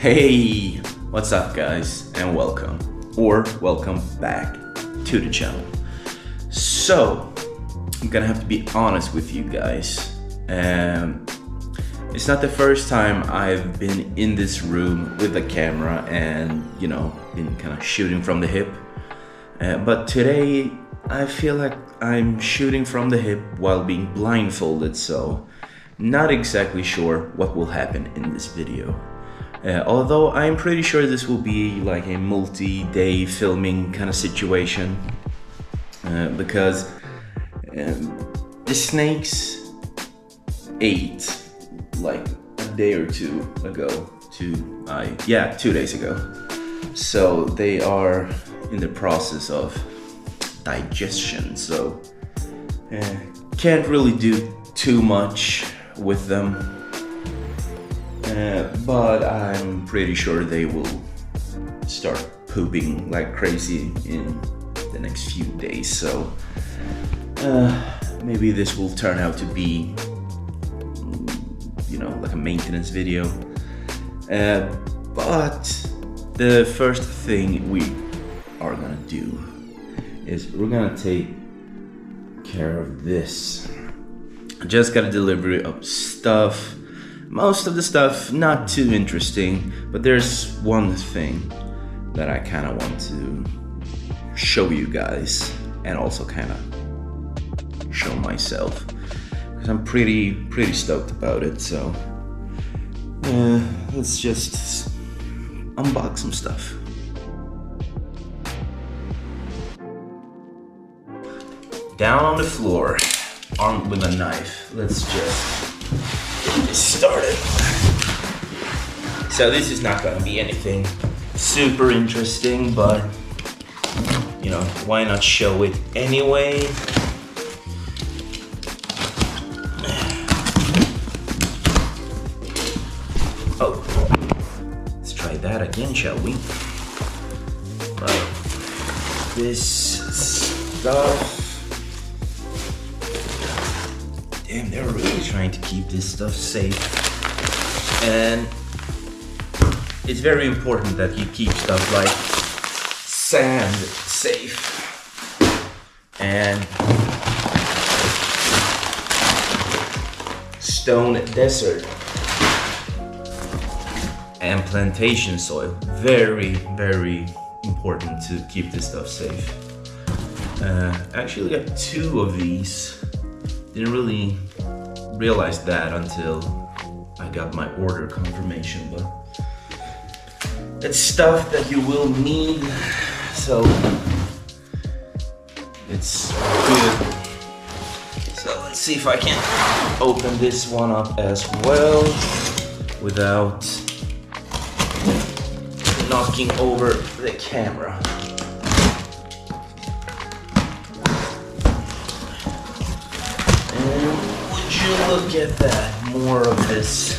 Hey, what's up guys, and welcome back to the channel. So, I'm gonna have to be honest with you guys. It's not the first time I've been in this room with a camera and, you know, been kind of shooting from the hip. But today, I feel like I'm shooting from the hip while being blindfolded, so not exactly sure what will happen in this video. Although I'm pretty sure this will be like a multi-day filming kind of situation, because the snakes ate like a day or two ago, 2 days ago. So they are in the process of digestion, so can't really do too much with them. But I'm pretty sure they will start pooping like crazy in the next few days, so maybe this will turn out to be, you know, like a maintenance video. But the first thing we are gonna do is we're gonna take care of this. I just got a delivery of stuff. Most of the stuff not too interesting, but there's one thing that I kind of want to show you guys and also kind of show myself, because I'm pretty stoked about it. So let's just unbox some stuff. Down on the floor, armed with a knife. Let's just get this started. So this is not gonna be anything super interesting, but you know, why not show it anyway? Oh, let's try that again, shall we? Right. This stuff. Damn, they're really trying to keep this stuff safe. And it's very important that you keep stuff like sand safe. And stone desert and plantation soil. Very, very important to keep this stuff safe. Actually got 2 of these. Didn't really realize that until I got my order confirmation, but it's stuff that you will need, so it's good. So let's see if I can open this one up as well without knocking over the camera. Look at that, more of this.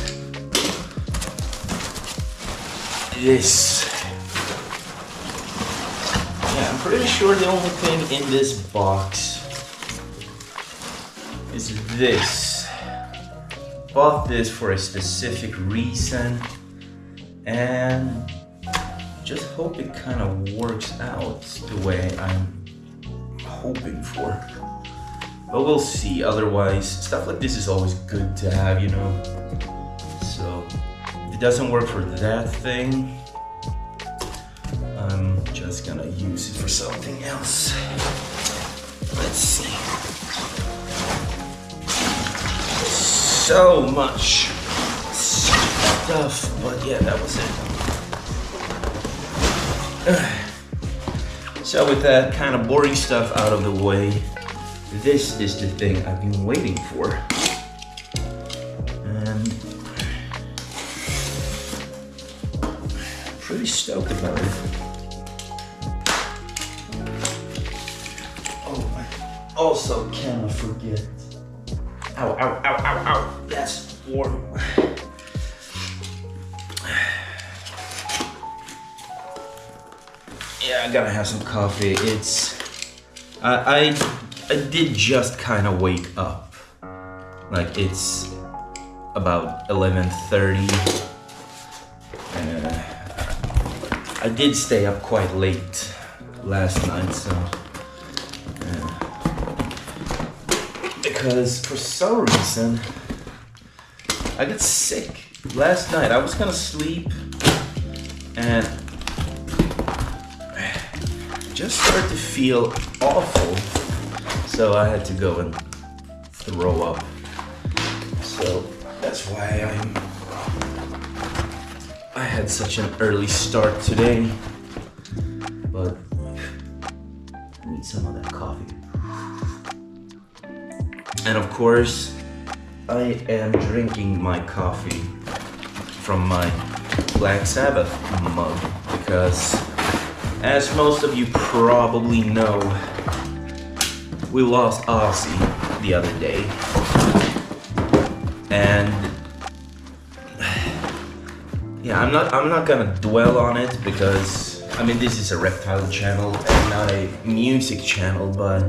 Yeah, I'm pretty sure the only thing in this box is this. Bought this for a specific reason and just hope it kind of works out the way I'm hoping for. But we'll see. Otherwise, stuff like this is always good to have, you know. So if it doesn't work for that thing, I'm just gonna use it for something else. Let's see. So much stuff, but yeah, that was it. So with that kind of boring stuff out of the way, this is the thing I've been waiting for. And I'm pretty stoked about it. Oh, I also cannot forget. Ow, ow, ow, ow, ow. That's warm. Yeah, I gotta have some coffee. I did just kind of wake up. Like, it's about 11:30. I did stay up quite late last night, so because for some reason I got sick last night. I was gonna sleep and just started to feel awful, so I had to go and throw up. So that's why I had such an early start today, but I need some of that coffee. And of course, I am drinking my coffee from my Black Sabbath mug because, as most of you probably know, we lost Ozzy the other day. And yeah, I'm not gonna dwell on it because, I mean, this is a reptile channel and not a music channel, but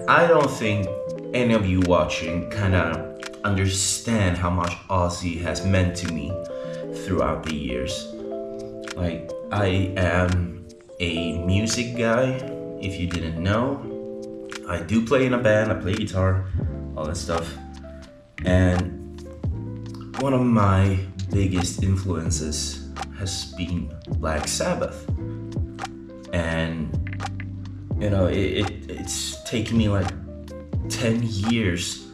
I don't think any of you watching kind of understand how much Ozzy has meant to me throughout the years. Like, I am a music guy, if you didn't know. I do play in a band, I play guitar, all that stuff. And one of my biggest influences has been Black Sabbath. And you know, it's taken me like 10 years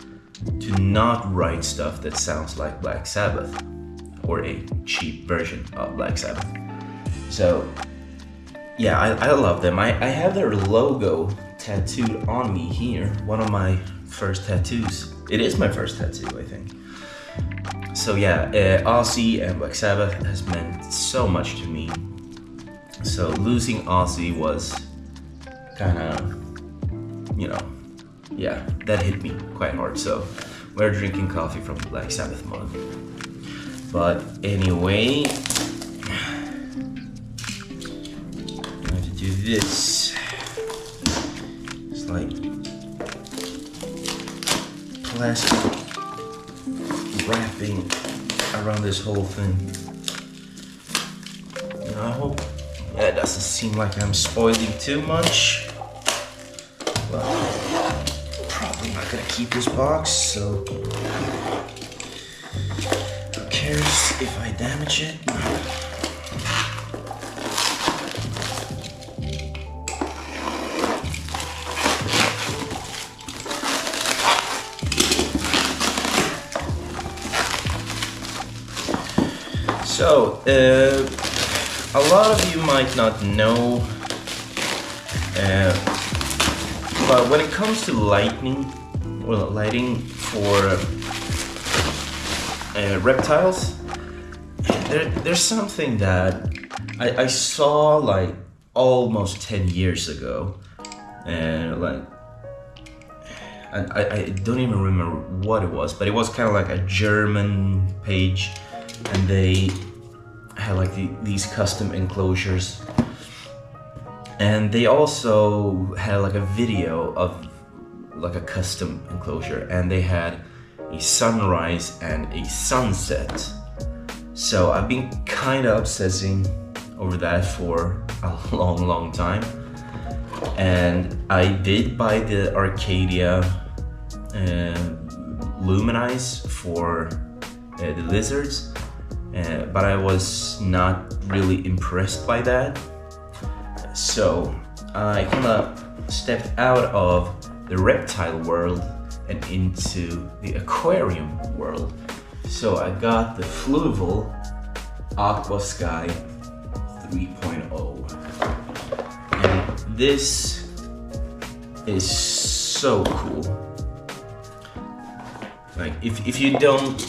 to not write stuff that sounds like Black Sabbath or a cheap version of Black Sabbath. So yeah, I love them. I have their logo tattooed on me here, one of my first tattoos. It is my first tattoo, I think. So yeah, Ozzy and Black Sabbath has meant so much to me. So losing Ozzy was kind of, you know, yeah, that hit me quite hard. So we're drinking coffee from the Black Sabbath mug. But anyway, I have to do this. It's like plastic wrapping around this whole thing. You know, I hope that doesn't seem like I'm spoiling too much. But I'm probably not gonna keep this box, so who cares if I damage it? So, a lot of you might not know, but when it comes to lighting for reptiles, there's something that I saw like almost 10 years ago, and like I don't even remember what it was, but it was kind of like a German page, and they had like these custom enclosures, and they also had like a video of like a custom enclosure, and they had a sunrise and a sunset. So I've been kind of obsessing over that for a long time, and I did buy the Arcadia Luminize for the lizards. But I was not really impressed by that. So I kind of stepped out of the reptile world and into the aquarium world. So I got the Fluval Aqua Sky 3.0. And this is so cool. Like, if you don't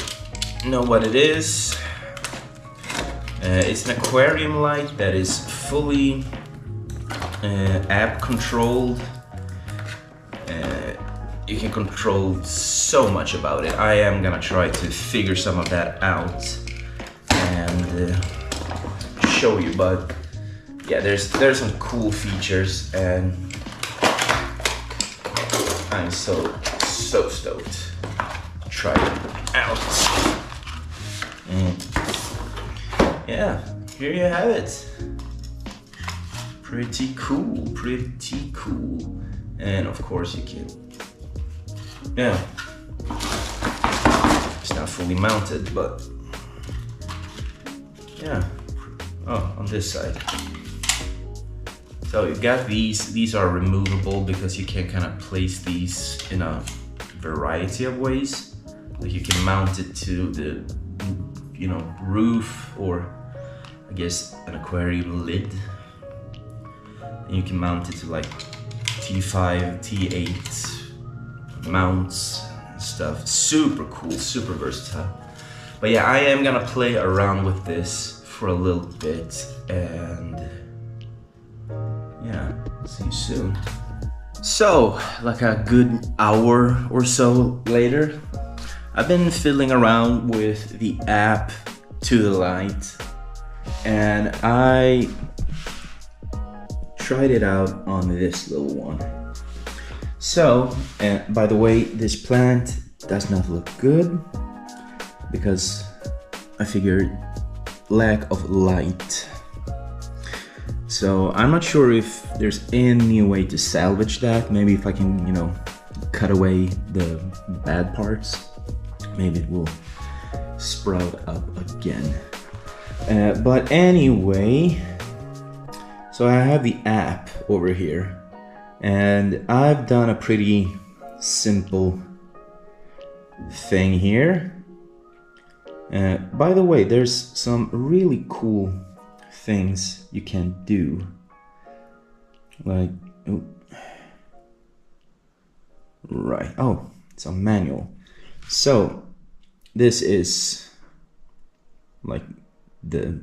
know what it is, it's an aquarium light that is fully app controlled. You can control so much about it. I am gonna try to figure some of that out and show you, but yeah, there's some cool features, and I'm so stoked to try it out. Yeah, here you have it. Pretty cool, pretty cool. And of course you can, yeah, it's not fully mounted, but yeah. Oh, on this side. So you got these are removable because you can kind of place these in a variety of ways. Like you can mount it to the, you know, roof, or I guess an aquarium lid. And you can mount it to like T5, T8 mounts and stuff. Super cool, super versatile. But yeah, I am gonna play around with this for a little bit, and yeah, see you soon. So, like a good hour or so later, I've been fiddling around with the app to the light, and I tried it out on this little one. So, and by the way, this plant does not look good because I figured lack of light. So I'm not sure if there's any way to salvage that. Maybe if I can, you know, cut away the bad parts, maybe it will sprout up again. But anyway, so I have the app over here, and I've done a pretty simple thing here. By the way, there's some really cool things you can do. Like, oh, right, oh, it's a manual. So this is like the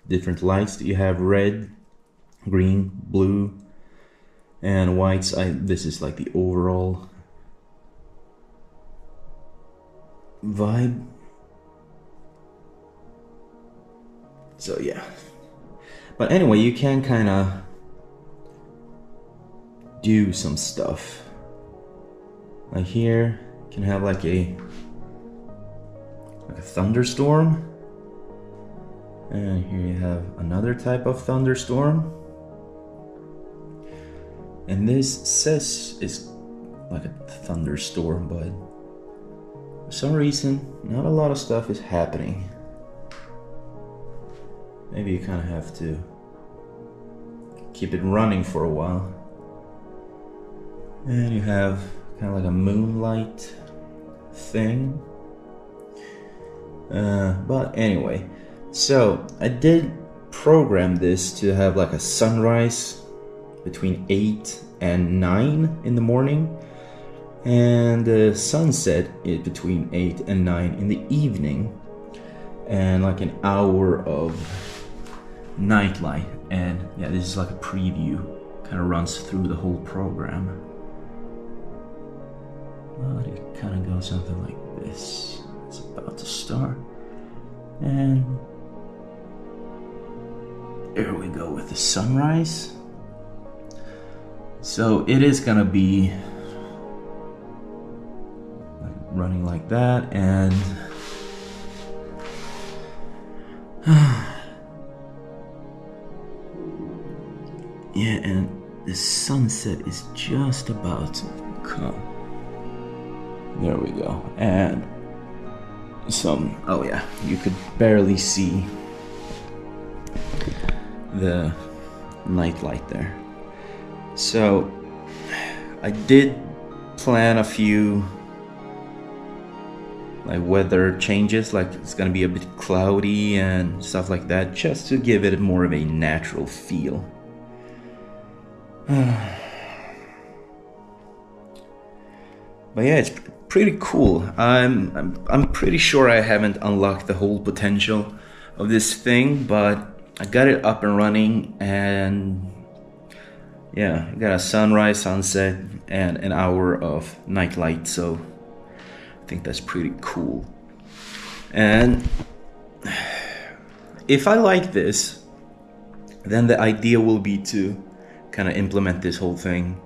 different lights that you have: red, green, blue, and whites. This is like the overall vibe. So yeah, but anyway, you can kind of do some stuff. Like here, you can have like a thunderstorm, and here you have another type of thunderstorm. And this says it's like a thunderstorm, but for some reason, not a lot of stuff is happening. Maybe you kind of have to keep it running for a while. And you have kind of like a moonlight thing. But anyway, so I did program this to have like a sunrise between 8 and 9 in the morning, and the sunset is between 8 and 9 in the evening, and like an hour of nightlight. And yeah, this is like a preview, kind of runs through the whole program. Well, it kind of goes something like this. It's about to start, and there we go with the sunrise. So it is gonna be like running like that, and yeah, and the sunset is just about to come. There we go. And some, oh yeah, you could barely see the night light there. So I did plan a few like weather changes, like it's gonna be a bit cloudy and stuff like that, just to give it more of a natural feel. But yeah, it's pretty cool. I'm pretty sure I haven't unlocked the whole potential of this thing, but I got it up and running, and yeah, I got a sunrise, sunset, and an hour of nightlight, so I think that's pretty cool. And if I like this, then the idea will be to kind of implement this whole thing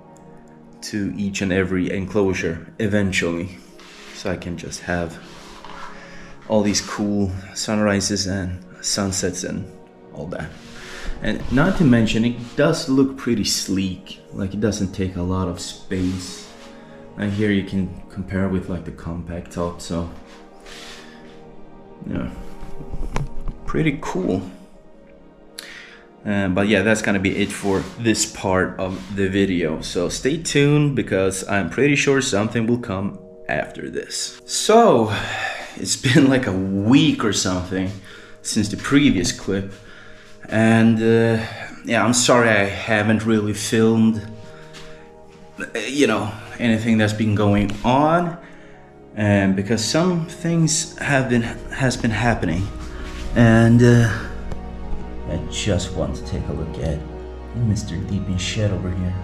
to each and every enclosure eventually, so I can just have all these cool sunrises and sunsets and all that. And not to mention, it does look pretty sleek. Like it doesn't take a lot of space. And here you can compare with like the compact top, so yeah, pretty cool. But yeah, that's gonna be it for this part of the video. So stay tuned because I'm pretty sure something will come after this. So it's been like a week or something since the previous clip, and yeah, I'm sorry I haven't really filmed, you know, anything that's been going on, and because some things has been happening, and I just want to take a look at Mr. Deep in Shed over here.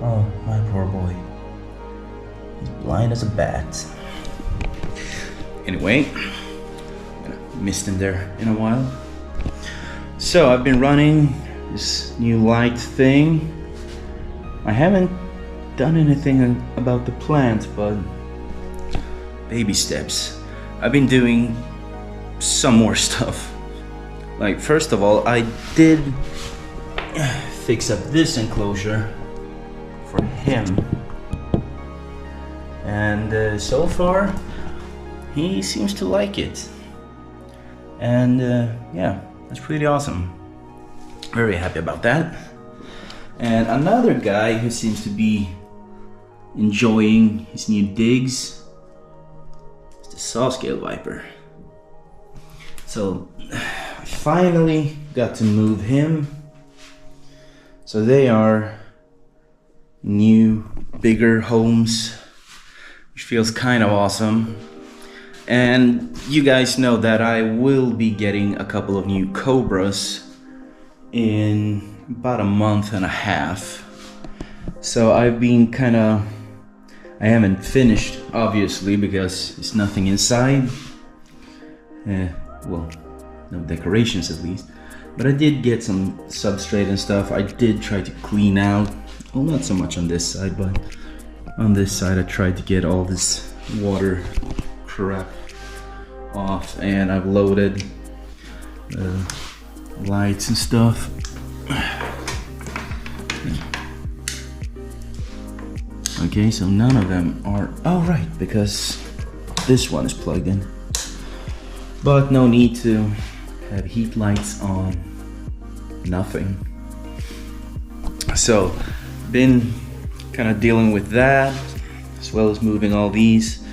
Oh, my poor boy. He's blind as a bat. Anyway, I'm gonna mist him there in a while. So I've been running this new light thing. I haven't done anything about the plant, but baby steps. I've been doing some more stuff. Like, first of all, I did fix up this enclosure for him, and so far he seems to like it, and yeah, that's pretty awesome. Very happy about that. And another guy who seems to be enjoying his new digs is the saw scale viper. So I finally got to move him. So they are new, bigger homes, which feels kind of awesome. And you guys know that I will be getting a couple of new cobras in about a month and a half. So I've been I haven't finished, obviously, because there's nothing inside. Well, no decorations at least. But I did get some substrate and stuff. I did try to clean out, well, not so much on this side, but on this side I tried to get all this water crap off, and I've loaded lights and stuff. Okay, so none of them are, oh right, because this one is plugged in. But no need to have heat lights on, nothing. So been kind of dealing with that, as well as moving all these,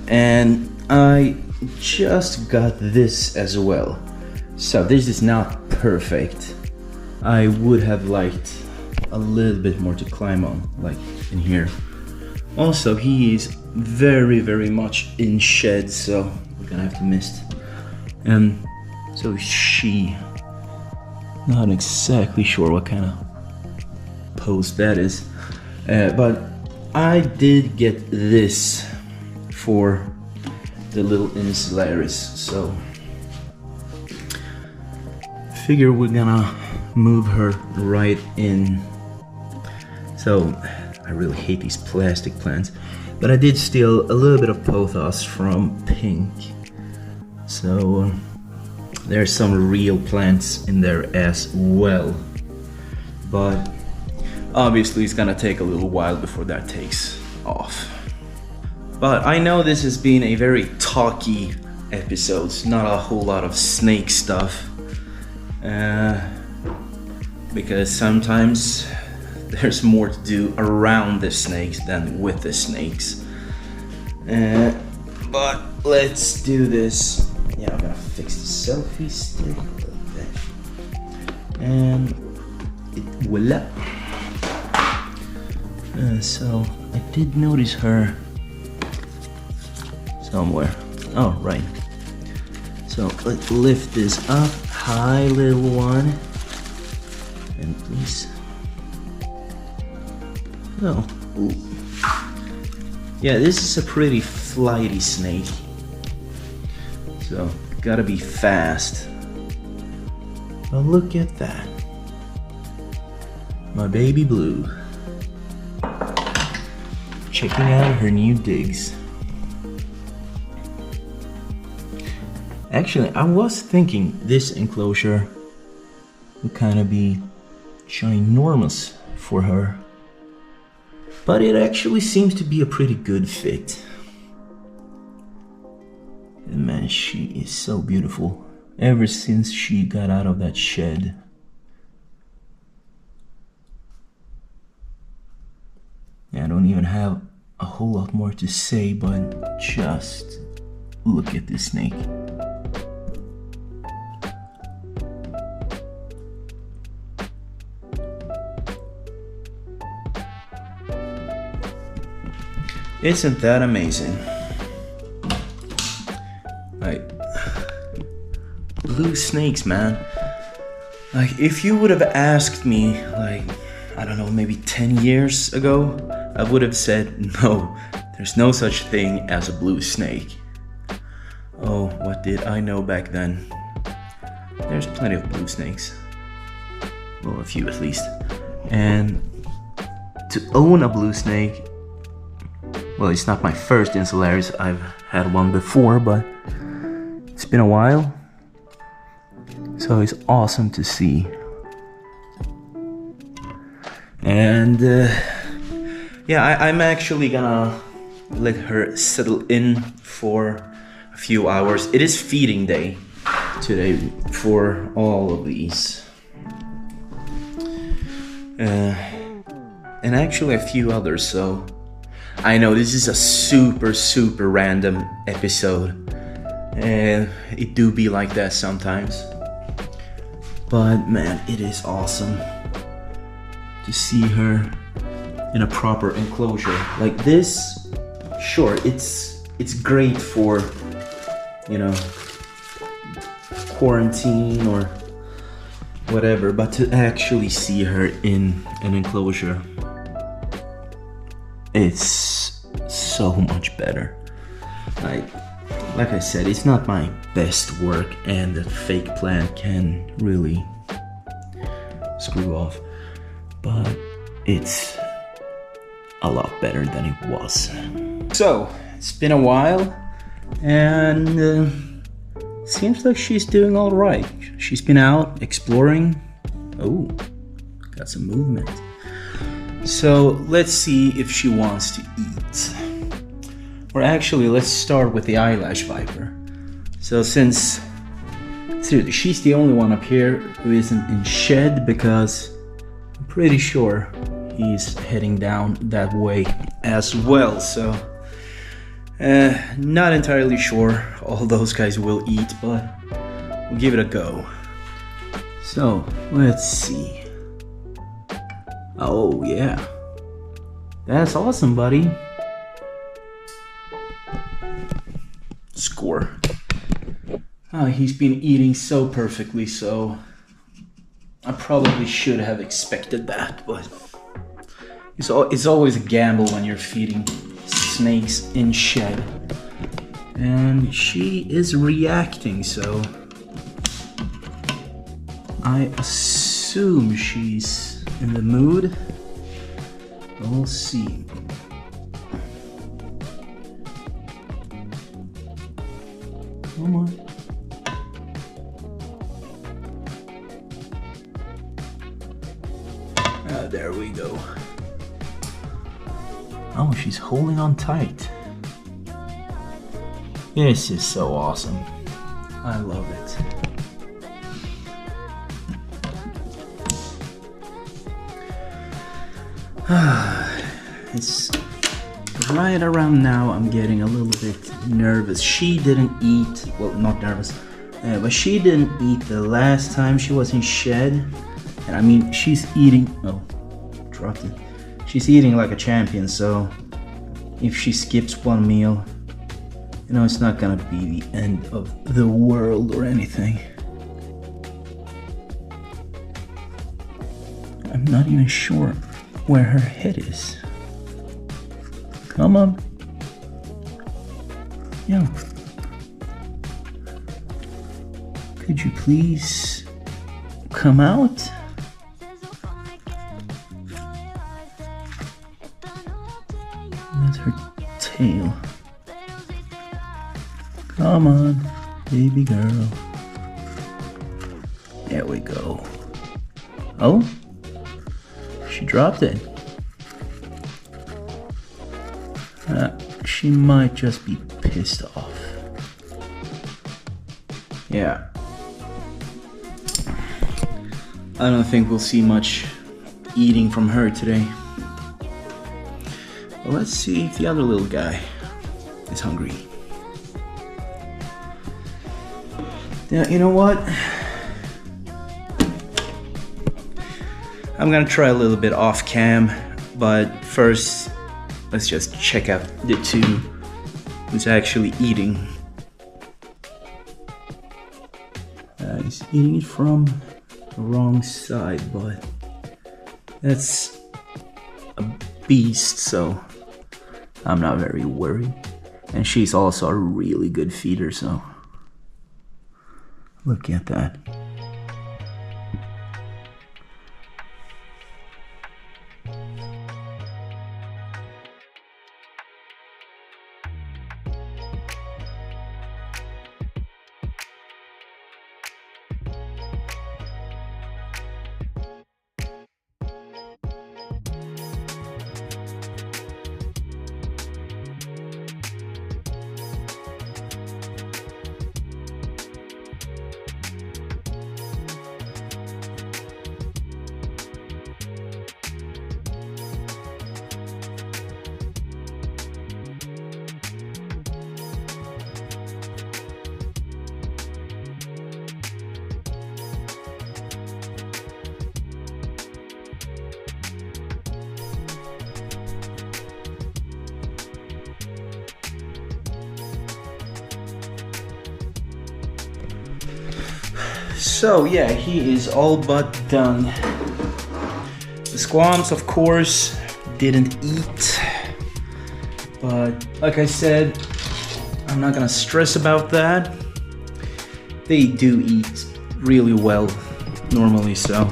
and I just got this as well. So this is not perfect. I would have liked a little bit more to climb on, like in here. Also, he is very much in shed, so we're gonna have to mist. So she, not exactly sure what kind of pose that is, but I did get this for the little Enclosures, so figure we're gonna move her right in. So I really hate these plastic plants, but I did steal a little bit of pothos from Pink, so there's some real plants in there as well, but obviously it's gonna take a little while before that takes off. But I know this has been a very talky episode, not a whole lot of snake stuff, because sometimes there's more to do around the snakes than with the snakes. But let's do this. Yeah, I'm gonna fix the selfie stick like that, and voila. So I did notice her somewhere. Oh, right. So let's lift this up. Hi, little one. And please. Oh. Ooh. Yeah, this is a pretty flighty snake. So, gotta be fast. But look at that. My baby blue. Checking out her new digs. Actually, I was thinking this enclosure would kind of be ginormous for her, but it actually seems to be a pretty good fit. And man, she is so beautiful ever since she got out of that shed. I don't even have a whole lot more to say, but just look at this snake. Isn't that amazing? Like, blue snakes, man. Like, if you would have asked me, like, I don't know, maybe 10 years ago, I would have said, no, there's no such thing as a blue snake. Oh, what did I know back then? There's plenty of blue snakes. Well, a few at least. And to own a blue snake, well, it's not my first Enclosures. I've had one before, but it's been a while. So it's awesome to see. And yeah, I'm actually gonna let her settle in for a few hours. It is feeding day today for all of these. And actually a few others, so I know this is a super random episode, and it do be like that sometimes, but man, it is awesome to see her in a proper enclosure like this. Sure, it's great for, you know, quarantine or whatever, but to actually see her in an enclosure, it's so much better. Like I said, it's not my best work, and the fake plant can really screw off, but it's a lot better than it was. So it's been a while, and seems like she's doing all right. She's been out exploring. Oh, got some movement. So let's see if she wants to eat. Or actually, let's start with the eyelash viper. So since seriously, she's the only one up here who isn't in shed, because I'm pretty sure he's heading down that way as well. So not entirely sure all those guys will eat, but we'll give it a go. So let's see. Oh yeah, that's awesome, buddy. Score. Oh, he's been eating so perfectly, so I probably should have expected that, but it's always a gamble when you're feeding snakes in shed. And she is reacting, so I assume she's in the mood. We'll see. Come on. There we go. Oh, she's holding on tight. This is so awesome. I love it. It's right around now I'm getting a little bit nervous. She didn't eat, well, not nervous, but she didn't eat the last time she was in shed. And I mean, she's eating, oh, dropped it. She's eating like a champion, so if she skips one meal, you know, it's not gonna be the end of the world or anything. I'm not even sure where her head is. Come on. Yo. Could you please come out? That's her tail. Come on. Baby girl. There we go. Oh, she dropped it. She might just be pissed off. Yeah. I don't think we'll see much eating from her today. Well, let's see if the other little guy is hungry. Yeah, you know what? I'm gonna try a little bit off cam, but first, let's just check out the two who's actually eating. He's eating it from the wrong side, but that's a beast, so I'm not very worried. And she's also a really good feeder, so look at that. So yeah, he is all but done. The squams, of course, didn't eat. But like I said, I'm not gonna stress about that. They do eat really well normally, so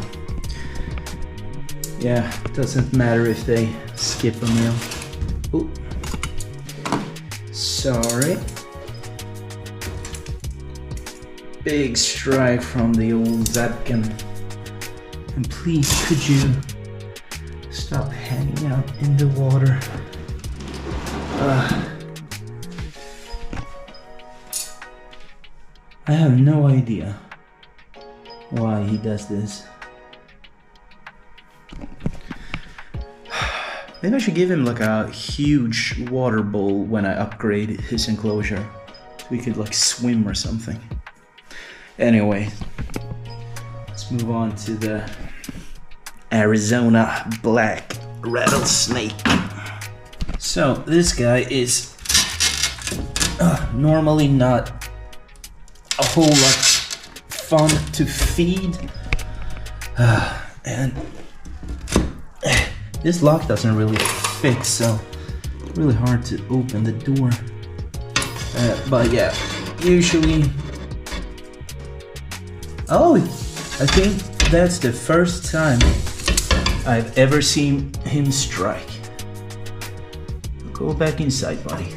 yeah, it doesn't matter if they skip a meal. Ooh. Sorry. Big strike from the old Zapkin. And please, could you stop hanging out in the water? I have no idea why he does this. Maybe I should give him like a huge water bowl when I upgrade his enclosure, so he could like swim or something. Anyway, let's move on to the Arizona black rattlesnake. So this guy is normally not a whole lot fun to feed, and this lock doesn't really fit, so it's really hard to open the door. But yeah, usually. Oh, I think that's the first time I've ever seen him strike. Go back inside, buddy.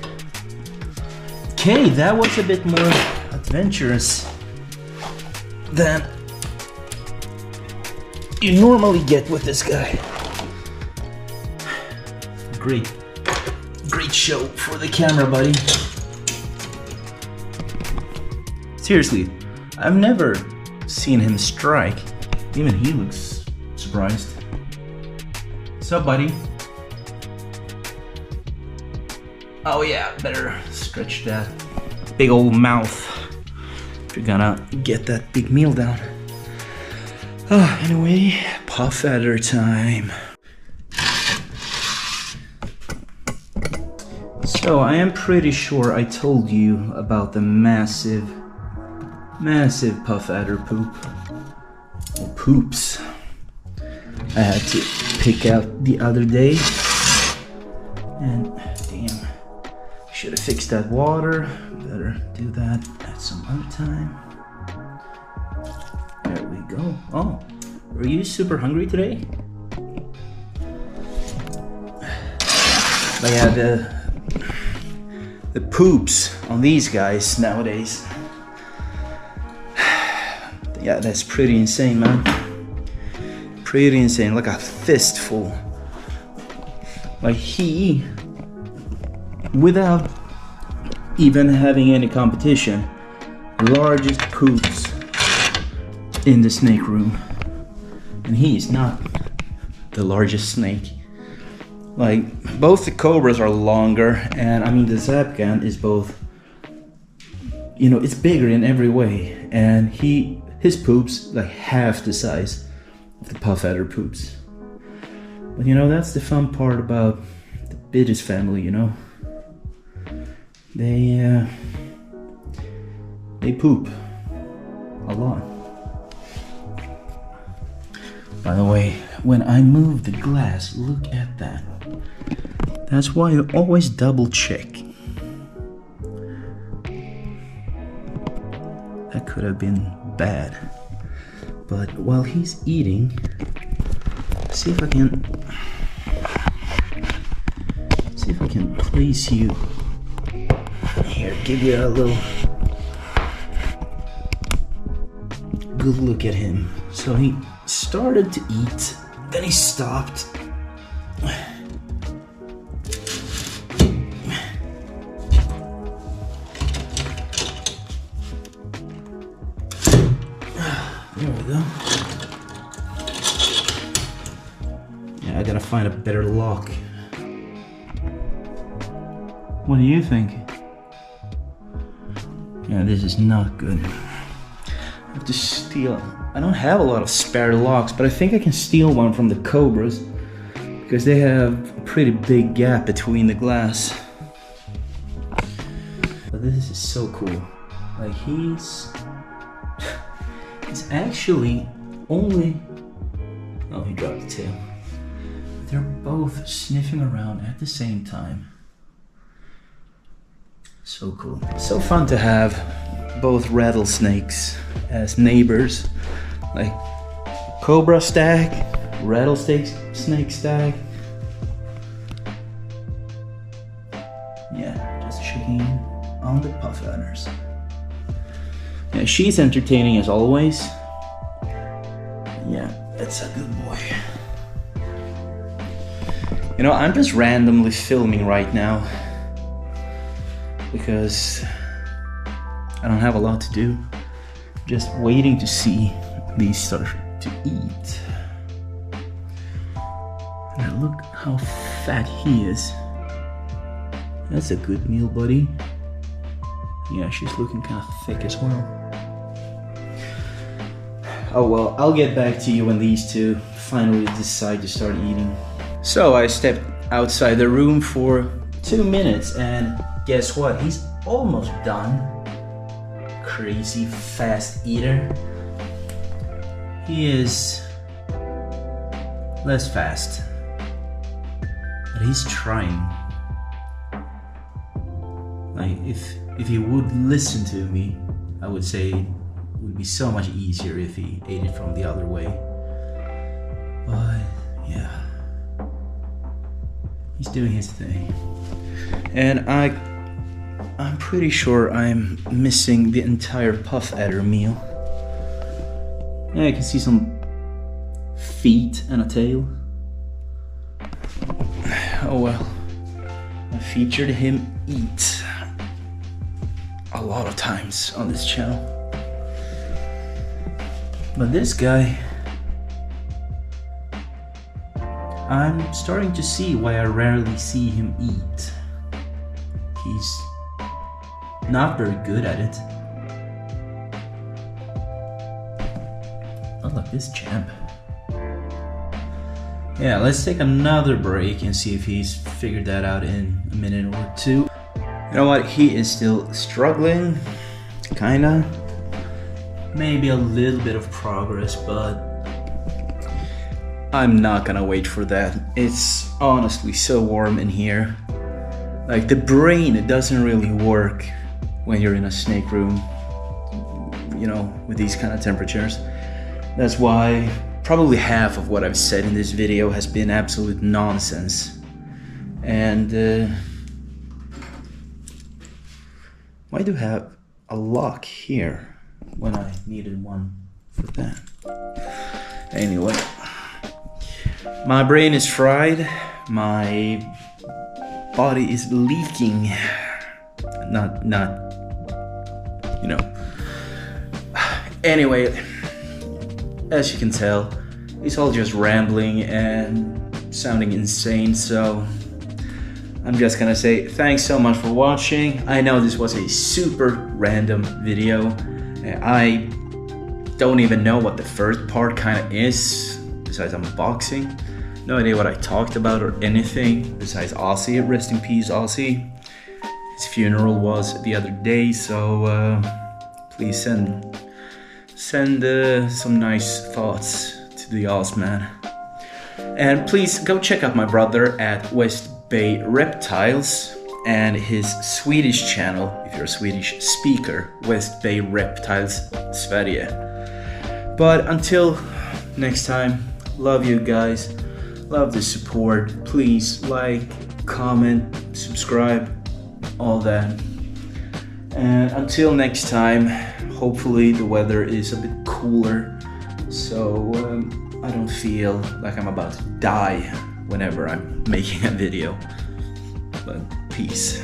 Okay, that was a bit more adventurous than you normally get with this guy. Great show for the camera, buddy. Seriously, I've never seen him strike. Even he looks surprised. What's up, buddy? Oh yeah, better stretch that big old mouth if you're gonna get that big meal down. Anyway, puff adder time. So I am pretty sure I told you about the massive puff adder poop, or poops, I had to pick out the other day. And damn, should have fixed that water. Better do that at some other time. There we go. Oh, are you super hungry today? But yeah, the poops on these guys nowadays, Yeah, that's pretty insane, man. Pretty insane, like a fistful. Like he, without even having any competition, largest poops in the snake room. And he is not the largest snake. Like, both the cobras are longer, and I mean the HZUZKNOGSRJWFMLI is both, you know, it's bigger in every way, and his poops like half the size of the puff adder poops. But you know, that's the fun part about the Biddis family, you know. They poop a lot. By the way, when I move the glass, look at that. That's why I always double check. That could have been bad. But while he's eating, see if I can place you here, give you a little good look at him. So he started to eat, then he stopped. There we go. Yeah, I gotta find a better lock. What do you think? Yeah, this is not good. I have to steal. I don't have a lot of spare locks, but I think I can steal one from the cobras because they have a pretty big gap between the glass. But this is so cool. Like he's actually only, oh, he dropped the tail. They're both sniffing around at the same time. So cool. So fun to have both rattlesnakes as neighbors. Like cobra stack, rattlesnake snake stack. Yeah, just checking on the puff adders. Yeah, she's entertaining as always. Yeah, that's a good boy. You know, I'm just randomly filming right now because I don't have a lot to do. Just waiting to see these start to eat. And look how fat he is. That's a good meal, buddy. Yeah, she's looking kind of thick as well. Oh well, I'll get back to you when these two finally decide to start eating. So I stepped outside the room for 2 minutes and guess what? He's almost done. Crazy fast eater. He is less fast, but he's trying. Like if he would listen to me, I would say it would be so much easier if he ate it from the other way. But yeah, he's doing his thing, and I'm pretty sure I'm missing the entire puff adder meal. Yeah, I can see some feet and a tail. Oh well, I featured him eat a lot of times on this channel. But this guy, I'm starting to see why I rarely see him eat. He's not very good at it. Oh look, this champ. Yeah, let's take another break and see if he's figured that out in a minute or two. You know what, he is still struggling, kinda. Maybe a little bit of progress, but I'm not gonna wait for that. It's honestly so warm in here. Like the brain, it doesn't really work when you're in a snake room, you know, with these kind of temperatures. That's why probably half of what I've said in this video has been absolute nonsense. And why do I have a lock here when I needed one for that. Anyway, my brain is fried. My body is leaking. Not, you know. Anyway, as you can tell, it's all just rambling and sounding insane, so I'm just gonna say thanks so much for watching. I know this was a super random video. I don't even know what the first part kind of is, besides unboxing. No idea what I talked about or anything, besides Ozzy. Rest in peace, Ozzy. His funeral was the other day, so please send some nice thoughts to the Oz man. And please go check out my brother at West Bay Reptiles and his Swedish channel, if you're a Swedish speaker, West Bay Reptiles Sverige. But until next time, love you guys, love the support. Please like, comment, subscribe, all that. And until next time, hopefully the weather is a bit cooler, so I don't feel like I'm about to die whenever I'm making a video. But peace.